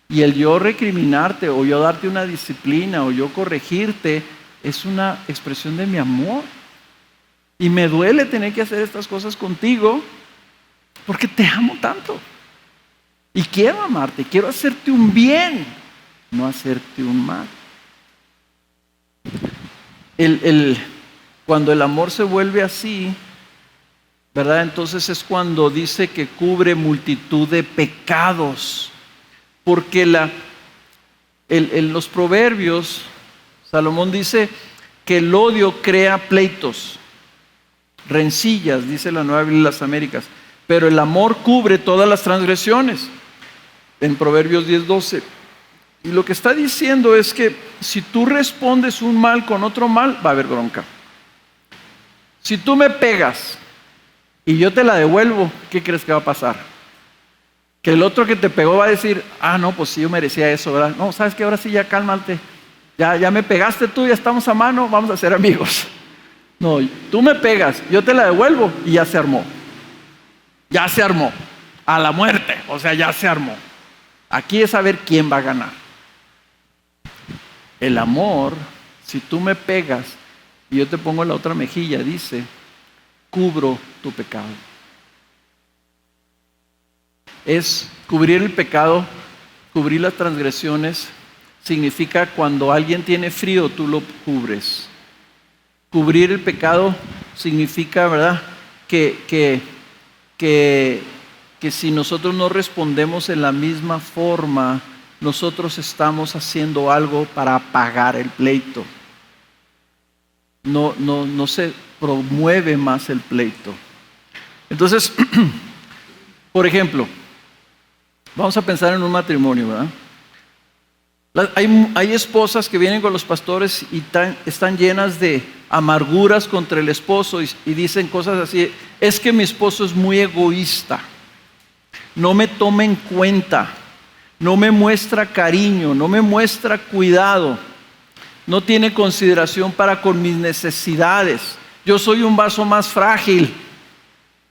Y el yo recriminarte o yo darte una disciplina o yo corregirte es una expresión de mi amor. Y me duele tener que hacer estas cosas contigo porque te amo tanto. Y quiero amarte, quiero hacerte un bien, no hacerte un mal. Cuando el amor se vuelve así, ¿verdad? Entonces es cuando dice que cubre multitud de pecados. Porque en los proverbios, Salomón dice que el odio crea pleitos, rencillas, dice la Nueva Biblia de las Américas. Pero el amor cubre todas las transgresiones. En Proverbios 10:12. Y lo que está diciendo es que si tú respondes un mal con otro mal, va a haber bronca. Si tú me pegas y yo te la devuelvo, ¿qué crees que va a pasar? Que el otro que te pegó va a decir, no, pues sí, yo merecía eso, ¿verdad? No, ¿sabes qué? Ahora sí, ya cálmate. Ya me pegaste tú, ya estamos a mano, vamos a ser amigos. No, tú me pegas, yo te la devuelvo y ya se armó. Ya se armó. A la muerte, o sea, ya se armó. Aquí es saber quién va a ganar. El amor, si tú me pegas y yo te pongo la otra mejilla, dice, cubro tu pecado. Es cubrir el pecado, cubrir las transgresiones, significa cuando alguien tiene frío, tú lo cubres. Cubrir el pecado significa, ¿verdad?, que si nosotros no respondemos en la misma forma, nosotros estamos haciendo algo para apagar el pleito. No se promueve más el pleito. Entonces, por ejemplo, vamos a pensar en un matrimonio, ¿verdad? Hay esposas que vienen con los pastores y están llenas de amarguras contra el esposo y dicen cosas así, es que mi esposo es muy egoísta, no me toma en cuenta, no me muestra cariño, no me muestra cuidado, no tiene consideración para con mis necesidades, yo soy un vaso más frágil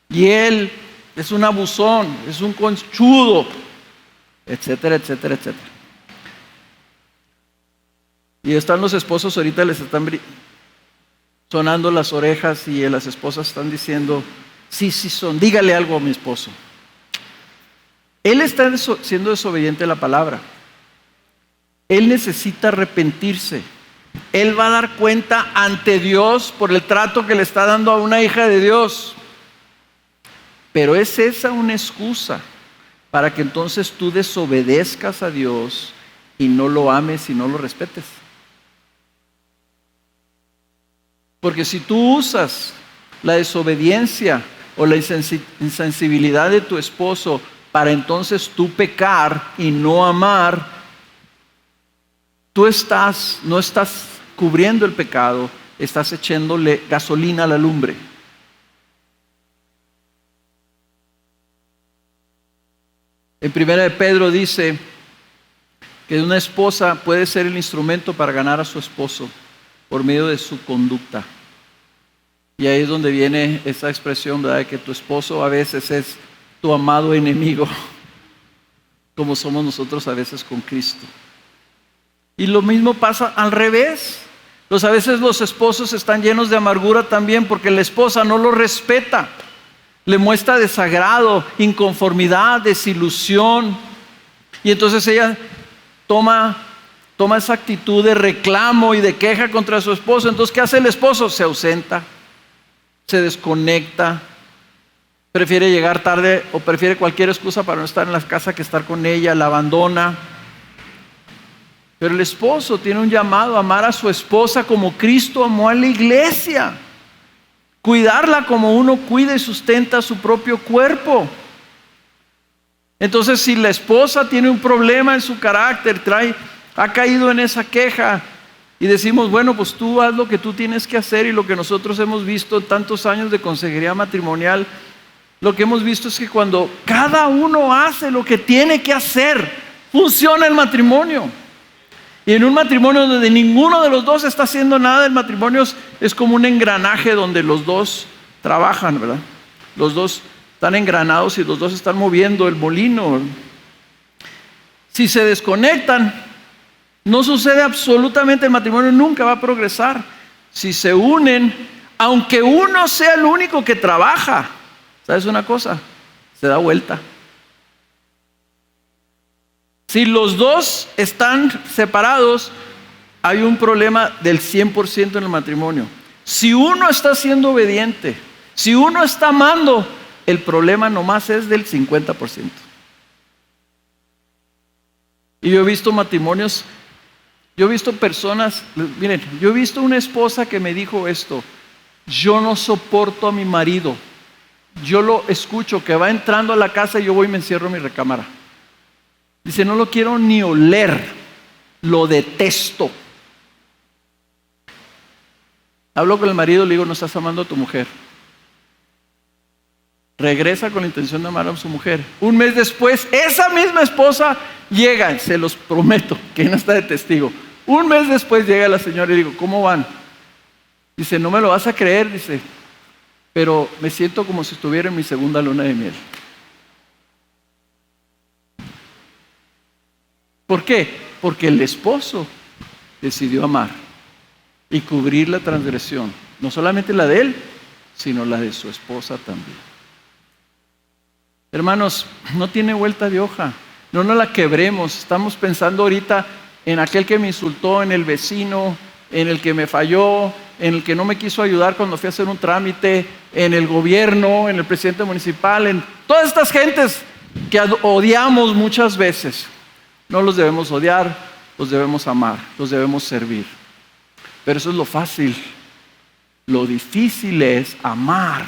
y él es un abusón, es un conchudo, etcétera, etcétera, etcétera. Y están los esposos, ahorita les están sonando las orejas y las esposas están diciendo, sí son, dígale algo a mi esposo. Él está siendo desobediente a la palabra. Él necesita arrepentirse. Él va a dar cuenta ante Dios por el trato que le está dando a una hija de Dios. Pero ¿es esa una excusa para que entonces tú desobedezcas a Dios y no lo ames y no lo respetes? Porque si tú usas la desobediencia o la insensibilidad de tu esposo para entonces tú pecar y no amar, tú no estás cubriendo el pecado, estás echándole gasolina a la lumbre. En 1 de Pedro dice que una esposa puede ser el instrumento para ganar a su esposo por medio de su conducta. Y ahí es donde viene esa expresión, ¿verdad?, de que tu esposo a veces es tu amado enemigo, como somos nosotros a veces con Cristo. Y lo mismo pasa al revés. A veces los esposos están llenos de amargura también porque la esposa no lo respeta. Le muestra desagrado, inconformidad, desilusión. Y entonces ella toma esa actitud de reclamo y de queja contra su esposo. Entonces, ¿qué hace el esposo? Se ausenta, se desconecta, prefiere llegar tarde o prefiere cualquier excusa para no estar en la casa que estar con ella, la abandona. Pero el esposo tiene un llamado a amar a su esposa como Cristo amó a la iglesia. Cuidarla como uno cuida y sustenta su propio cuerpo. Entonces, si la esposa tiene un problema en su carácter, ha caído en esa queja, y decimos, bueno, pues tú haz lo que tú tienes que hacer, y lo que nosotros hemos visto en tantos años de consejería matrimonial, lo que hemos visto es que cuando cada uno hace lo que tiene que hacer, funciona el matrimonio. Y en un matrimonio donde ninguno de los dos está haciendo nada, el matrimonio es como un engranaje donde los dos trabajan, ¿verdad? Los dos están engranados y los dos están moviendo el molino. Si se desconectan, no sucede absolutamente, el matrimonio nunca va a progresar. Si se unen, aunque uno sea el único que trabaja, ¿sabes una cosa? Se da vuelta. Si los dos están separados, hay un problema del 100% en el matrimonio. Si uno está siendo obediente, si uno está amando, el problema nomás es del 50%. Y yo he visto matrimonios, yo he visto personas, miren, yo he visto una esposa que me dijo esto: yo no soporto a mi marido, yo lo escucho que va entrando a la casa y yo voy y me encierro en mi recámara. Dice, no lo quiero ni oler, lo detesto. Hablo con el marido, le digo, no estás amando a tu mujer. Regresa con la intención de amar a su mujer. Un mes después, esa misma esposa llega, se los prometo, que no está de testigo. Un mes después llega la señora y digo, ¿cómo van? Dice, no me lo vas a creer, dice, pero me siento como si estuviera en mi segunda luna de miel. ¿Por qué? Porque el esposo decidió amar y cubrir la transgresión, no solamente la de él, sino la de su esposa también. Hermanos, no tiene vuelta de hoja, no nos la quebremos. Estamos pensando ahorita en aquel que me insultó, en el vecino, en el que me falló, en el que no me quiso ayudar cuando fui a hacer un trámite, en el gobierno, en el presidente municipal, en todas estas gentes que odiamos muchas veces. No los debemos odiar, los debemos amar, los debemos servir. Pero eso es lo fácil. Lo difícil es amar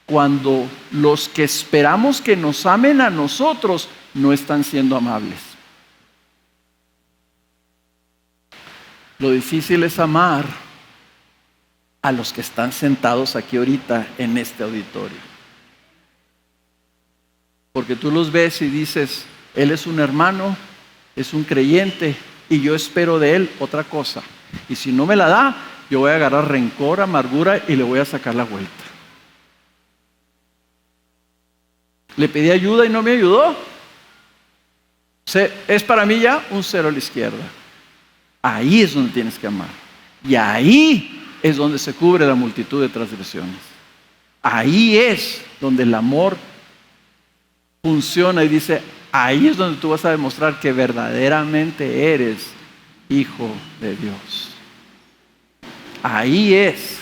cuando los que esperamos que nos amen a nosotros no están siendo amables. Lo difícil es amar a los que están sentados aquí ahorita en este auditorio. Porque tú los ves y dices, él es un hermano, es un creyente y yo espero de él otra cosa. Y si no me la da, yo voy a agarrar rencor, amargura y le voy a sacar la vuelta. Le pedí ayuda y no me ayudó. Es para mí ya un cero a la izquierda. Ahí es donde tienes que amar. Y ahí es donde se cubre la multitud de transgresiones. Ahí es donde el amor funciona y dice, ahí es donde tú vas a demostrar que verdaderamente eres hijo de Dios. Ahí es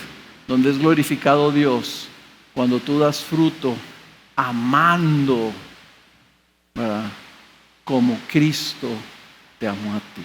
donde es glorificado Dios, cuando tú das fruto amando, ¿verdad?, como Cristo te amó a ti.